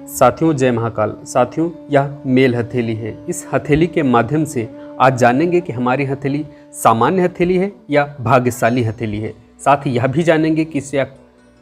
साथियों जय महाकाल। साथियों यह मेल हथेली है। इस हथेली के माध्यम से आज जानेंगे कि हमारी हथेली सामान्य हथेली है या भाग्यशाली हथेली है। साथ ही यह भी जानेंगे कि इससे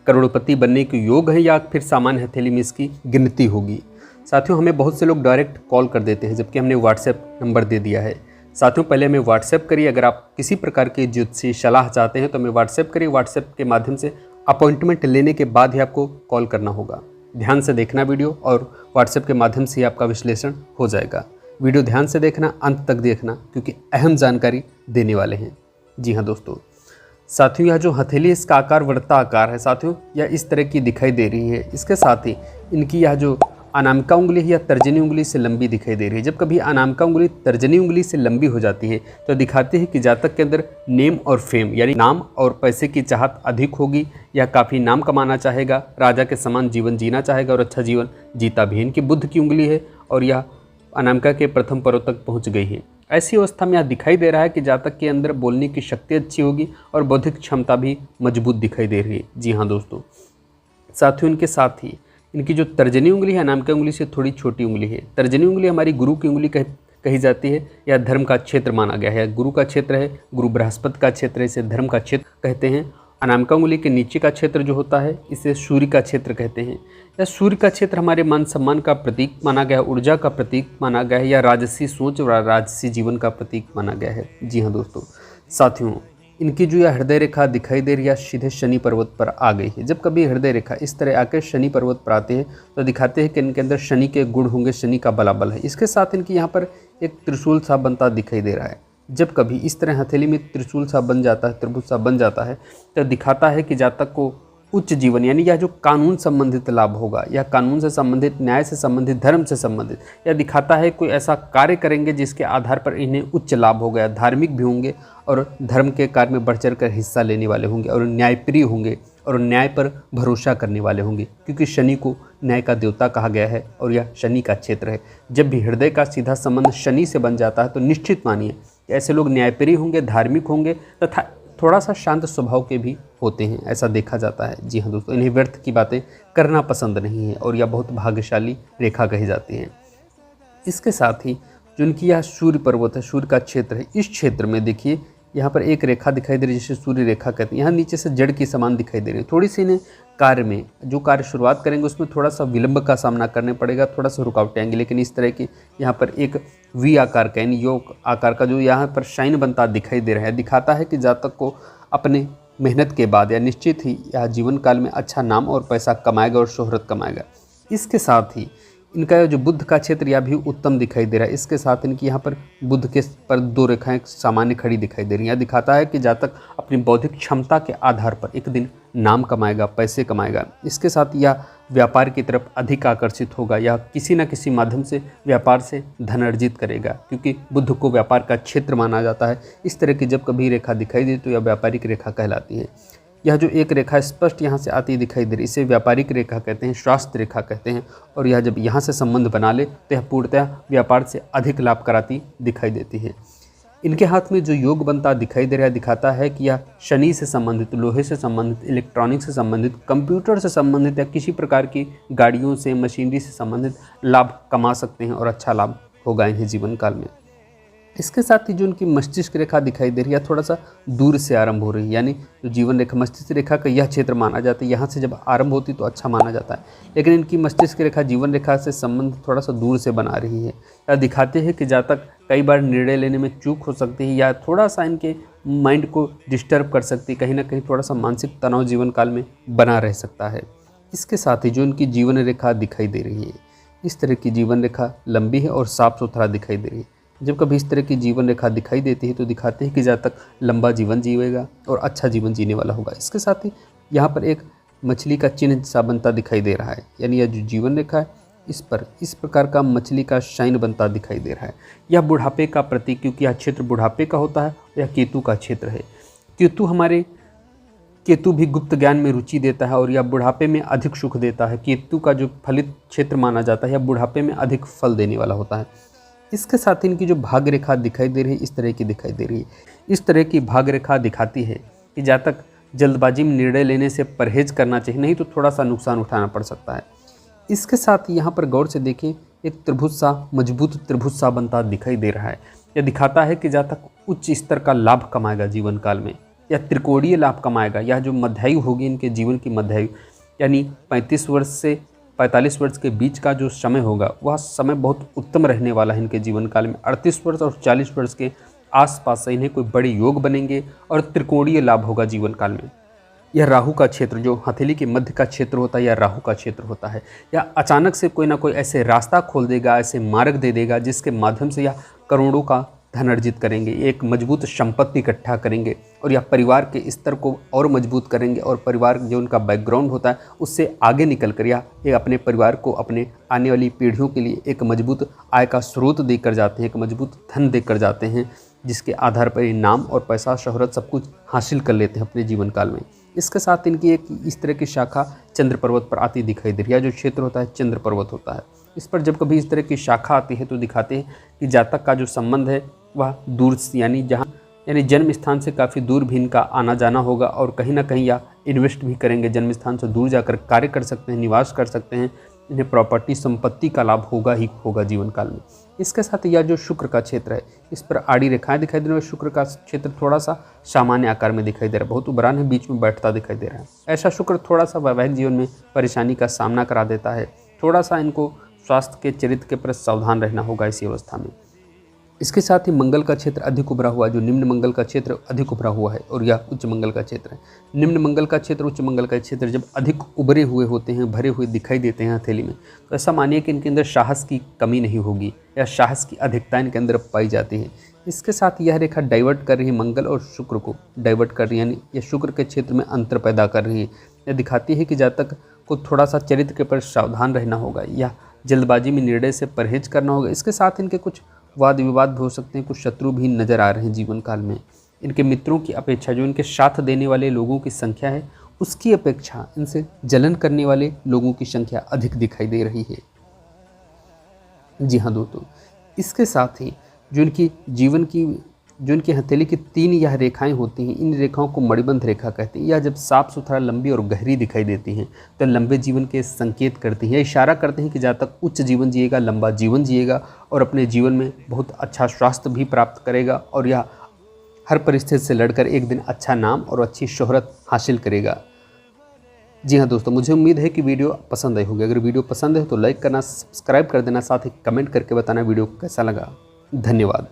करोड़पति बनने के योग है या फिर सामान्य हथेली में इसकी गिनती होगी। साथियों हमें बहुत से लोग डायरेक्ट कॉल कर देते हैं जबकि हमने व्हाट्सएप नंबर दे दिया है। साथियों पहले हमें व्हाट्सएप करिए। अगर आप किसी प्रकार की ज्योतिषी सलाह चाहते हैं तो हमें व्हाट्सएप करिए। व्हाट्सएप के माध्यम से अपॉइंटमेंट लेने के बाद ही आपको कॉल करना होगा। ध्यान से देखना वीडियो और व्हाट्सएप के माध्यम से ही आपका विश्लेषण हो जाएगा। वीडियो ध्यान से देखना, अंत तक देखना क्योंकि अहम जानकारी देने वाले हैं। जी हाँ दोस्तों, साथियों यह जो हथेली है इसका आकार वृत्ताकार है। साथियों यह इस तरह की दिखाई दे रही है। इसके साथ ही इनकी यह जो अनामिका उंगली है या तर्जनी उंगली से लंबी दिखाई दे रही है। जब कभी अनामिका उंगली तर्जनी उंगली से लंबी हो जाती है तो दिखाती है कि जातक के अंदर नेम और फेम यानी नाम और पैसे की चाहत अधिक होगी। यह काफ़ी नाम कमाना चाहेगा, राजा के समान जीवन जीना चाहेगा और अच्छा जीवन जीता भी। इनकी बुध की उंगली है और यह अनामिका के प्रथम पर्व तक पहुँच गई है। ऐसी अवस्था में यह दिखाई दे रहा है कि जातक के अंदर बोलने की शक्ति अच्छी होगी और बौद्धिक क्षमता भी मजबूत दिखाई दे रही है। जी हाँ दोस्तों, साथियों इनके साथ ही इनकी जो तर्जनी उंगली है अनामिका उंगली से थोड़ी छोटी उंगली है। तर्जनी उंगली हमारी गुरु की उंगली कही जाती है। यह धर्म का क्षेत्र माना गया है। गुरु का क्षेत्र है, गुरु बृहस्पति का क्षेत्र है, इसे धर्म का क्षेत्र कहते हैं। अनामिका उंगली के नीचे का क्षेत्र जो होता है इसे सूर्य का क्षेत्र कहते हैं। या सूर्य का क्षेत्र हमारे मान सम्मान का प्रतीक माना गया है, ऊर्जा का प्रतीक माना गया है या राजसी सोच और राजसी जीवन का प्रतीक माना गया है। जी हाँ दोस्तों, साथियों इनकी जो यह हृदय रेखा दिखाई दे रही है सीधे शनि पर्वत पर आ गई है। जब कभी हृदय रेखा इस तरह आकर शनि पर्वत पर आते हैं तो दिखाते हैं कि इनके अंदर शनि के गुण होंगे, शनि का बलाबल है। इसके साथ इनकी यहाँ पर एक त्रिशूल सा बनता दिखाई दे रहा है। जब कभी इस तरह हथेली में त्रिशूल सा बन जाता है, त्रिभुज सा बन जाता है तो दिखाता है कि जातक को उच्च जीवन यानी यह जो कानून संबंधित लाभ होगा या कानून से संबंधित, न्याय से संबंधित, धर्म से संबंधित, यह दिखाता है कोई ऐसा कार्य करेंगे जिसके आधार पर इन्हें उच्च लाभ होगा। धार्मिक भी होंगे और धर्म के कार्य में बढ़ चढ़ कर हिस्सा लेने वाले होंगे और न्यायप्रिय होंगे और न्याय पर भरोसा करने वाले होंगे क्योंकि शनि को न्याय का देवता कहा गया है और यह शनि का क्षेत्र है। जब भी हृदय का सीधा संबंध शनि से बन जाता है तो निश्चित मानिए कि ऐसे लोग न्यायप्रिय होंगे, धार्मिक होंगे तथा थोड़ा सा शांत स्वभाव के भी होते हैं, ऐसा देखा जाता है। जी हाँ दोस्तों, इन्हें व्यर्थ की बातें करना पसंद नहीं है और यह बहुत भाग्यशाली रेखा कही जाती है। इसके साथ ही जो इनकी यह सूर्य पर्वत है, सूर्य का क्षेत्र है, इस क्षेत्र में देखिए यहाँ पर एक रेखा दिखाई दे रही है जिसे सूर्य रेखा कहते हैं। यहाँ नीचे से जड़ की समान दिखाई दे रही है। थोड़ी सी इन्हें कार्य में जो कार्य शुरुआत करेंगे उसमें थोड़ा सा विलंब का सामना करने पड़ेगा, थोड़ा सा रुकावटें आएंगी। लेकिन इस तरह की यहाँ पर एक वी आकार का यानी योग आकार का जो यहाँ पर शाइन बनता दिखाई दे रहा है दिखाता है कि जातक को अपने मेहनत के बाद या निश्चित ही यह जीवन काल में अच्छा नाम और पैसा कमाएगा और शोहरत कमाएगा। इसके साथ ही इनका जो बुध का क्षेत्र यह भी उत्तम दिखाई दे रहा है। इसके साथ इनकी यहाँ पर बुध के पर दो रेखाएं सामान्य खड़ी दिखाई दे रही हैं। यह दिखाता है कि जातक अपनी बौद्धिक क्षमता के आधार पर एक दिन नाम कमाएगा, पैसे कमाएगा। इसके साथ यह व्यापार की तरफ अधिक आकर्षित होगा या किसी न किसी माध्यम से व्यापार से धन अर्जित करेगा क्योंकि बुध को व्यापार का क्षेत्र माना जाता है। इस तरह की जब कभी रेखा दिखाई दे तो यह व्यापारिक रेखा कहलाती है। यह जो एक रेखा स्पष्ट यहाँ से आती दिखाई दे रही इसे व्यापारिक रेखा कहते हैं, स्वास्थ्य रेखा कहते हैं। और यह जब यहाँ से संबंध बना ले तो यह पूर्णतः व्यापार से अधिक लाभ कराती दिखाई देती है। इनके हाथ में जो योग बनता दिखाई दे रहा है दिखाता है कि यह शनि से संबंधित, लोहे से संबंधित, इलेक्ट्रॉनिक से संबंधित, कंप्यूटर से संबंधित या किसी प्रकार की गाड़ियों से, मशीनरी से संबंधित लाभ कमा सकते हैं और अच्छा लाभ होगा इन्हें जीवन काल में। इसके साथ ही जो उनकी मस्तिष्क रेखा दिखाई दे रही है थोड़ा सा दूर से आरंभ हो रही है यानी जो जीवन रेखा मस्तिष्क रेखा का यह क्षेत्र माना जाता है। यहाँ से जब आरंभ होती तो अच्छा माना जाता है, लेकिन इनकी मस्तिष्क रेखा जीवन रेखा से संबंध थोड़ा सा दूर से बना रही है। यह दिखाते हैं कि जातक कई बार निर्णय लेने में चूक हो सकती है या थोड़ा सा इनके माइंड को डिस्टर्ब कर सकती है, कहीं ना कहीं थोड़ा सा मानसिक तनाव जीवन काल में बना रह सकता है। इसके साथ ही जो इनकी जीवन रेखा दिखाई दे रही है इस तरह की जीवन रेखा लंबी है और साफ सुथरा दिखाई दे रही है। जब कभी इस तरह की जीवन रेखा दिखाई देती है तो दिखाते हैं कि जातक लंबा जीवन जीवेगा और अच्छा जीवन जीने वाला होगा। इसके साथ ही यहाँ पर एक मछली का चिन्ह सा बनता दिखाई दे रहा है यानी यह जो जीवन रेखा है इस पर इस प्रकार का मछली का शाइन बनता दिखाई दे रहा है। यह बुढ़ापे का प्रतीक, क्योंकि यह क्षेत्र बुढ़ापे का होता है। यह केतु का क्षेत्र है। केतु भी गुप्त ज्ञान में रुचि देता है और यह बुढ़ापे में अधिक सुख देता है। केतु का जो फलित क्षेत्र माना जाता है यह बुढ़ापे में अधिक फल देने वाला होता है। इसके साथ इनकी जो भाग्य रेखा दिखाई दे रही है इस तरह की दिखाई दे रही है। इस तरह की भाग्य रेखा दिखाती है कि जातक जल्दबाजी में निर्णय लेने से परहेज करना चाहिए, नहीं तो थोड़ा सा नुकसान उठाना पड़ सकता है। इसके साथ यहाँ पर गौर से देखें, एक त्रिभुज सा, मजबूत त्रिभुज सा बनता दिखाई दे रहा है। यह दिखाता है कि जातक उच्च स्तर का लाभ कमाएगा जीवन काल में, या त्रिकोणीय लाभ कमाएगा। यह जो मध्यायु होगी इनके जीवन की मध्यायु, यानी 35 वर्ष से 45 वर्ष के बीच का जो समय होगा, वह समय बहुत उत्तम रहने वाला है इनके जीवन काल में। 38 वर्ष और 40 वर्ष के आसपास से इन्हें कोई बड़े योग बनेंगे और त्रिकोणीय लाभ होगा जीवन काल में। यह राहु का क्षेत्र, जो हथेली के मध्य का क्षेत्र होता है, यह राहु का क्षेत्र होता है। यह अचानक से कोई ना कोई ऐसे रास्ता खोल देगा, ऐसे मार्ग दे देगा जिसके माध्यम से यह करोड़ों का धन अर्जित करेंगे, एक मजबूत संपत्ति इकट्ठा करेंगे और यह परिवार के स्तर को और मजबूत करेंगे। और परिवार जो उनका बैकग्राउंड होता है उससे आगे निकल कर यह अपने परिवार को, अपने आने वाली पीढ़ियों के लिए एक मजबूत आय का स्रोत देकर जाते हैं, एक मजबूत धन देकर जाते हैं, जिसके आधार पर ये नाम और पैसा, शोहरत सब कुछ हासिल कर लेते हैं अपने जीवन काल में। इसके साथ इनकी एक इस तरह की शाखा चंद्र पर्वत पर आती दिखाई दे रही है। जो क्षेत्र होता है चंद्र पर्वत होता है, इस पर जब कभी इस तरह की शाखा आती है तो दिखाते हैं कि जातक का जो संबंध है वह दूर, यानी जन्म स्थान से काफ़ी दूर भी इनका आना जाना होगा और कहीं ना कहीं या इन्वेस्ट भी करेंगे, जन्म स्थान से दूर जाकर कार्य कर सकते हैं, निवास कर सकते हैं। इन्हें प्रॉपर्टी, संपत्ति का लाभ होगा ही होगा जीवन काल में। इसके साथ यह जो शुक्र का क्षेत्र है, इस पर आड़ी रेखाएं दिखाई दे रही है। शुक्र का क्षेत्र थोड़ा सा सामान्य आकार में दिखाई दे रहा है, बहुत उबरान है, बीच में बैठता दिखाई दे रहा है। ऐसा शुक्र थोड़ा सा वैवाहिक जीवन में परेशानी का सामना करा देता है। थोड़ा सा इनको स्वास्थ्य के, चरित्र के प्रति सावधान रहना होगा इसी अवस्था में। इसके साथ ही मंगल का क्षेत्र अधिक उभरा हुआ, जो निम्न मंगल का क्षेत्र अधिक उभरा हुआ है और यह उच्च मंगल का क्षेत्र है। निम्न मंगल का क्षेत्र, उच्च मंगल का क्षेत्र जब अधिक उभरे हुए होते हैं, भरे हुए दिखाई देते हैं हथेली में, तो ऐसा मानिए कि इनके अंदर साहस की कमी नहीं होगी या साहस की अधिकता इनके अंदर पाई जाती है। इसके साथ यह रेखा डाइवर्ट कर रही है, मंगल और शुक्र को डाइवर्ट कर रही है, यानी यह शुक्र के क्षेत्र में अंतर पैदा कर रही है। यह दिखाती है कि जातक को थोड़ा सा चरित्र के प्रति सावधान रहना होगा या जल्दबाजी में निर्णय से परहेज करना होगा। इसके साथ इनके कुछ वाद विवाद भी हो सकते हैं, कुछ शत्रु भी नज़र आ रहे हैं जीवन काल में। इनके मित्रों की अपेक्षा, जो इनके साथ देने वाले लोगों की संख्या है, उसकी अपेक्षा इनसे जलन करने वाले लोगों की संख्या अधिक दिखाई दे रही है। जी हाँ दोस्तों, इसके साथ ही जो इनकी हथेली की 3 यह रेखाएं होती हैं, इन रेखाओं को मणिबंध रेखा कहते हैं। यह जब साफ सुथरा, लंबी और गहरी दिखाई देती हैं तो लंबे जीवन के संकेत करती हैं, इशारा करते हैं कि जातक उच्च जीवन जिएगा, लंबा जीवन जिएगा और अपने जीवन में बहुत अच्छा स्वास्थ्य भी प्राप्त करेगा और यह हर परिस्थिति से लड़कर एक दिन अच्छा नाम और अच्छी शोहरत हासिल करेगा। जी हाँ दोस्तों, मुझे उम्मीद है कि वीडियो पसंद आई होगी। अगर वीडियो पसंद है तो लाइक करना, सब्सक्राइब कर देना, साथ ही कमेंट करके बताना वीडियो कैसा लगा। धन्यवाद।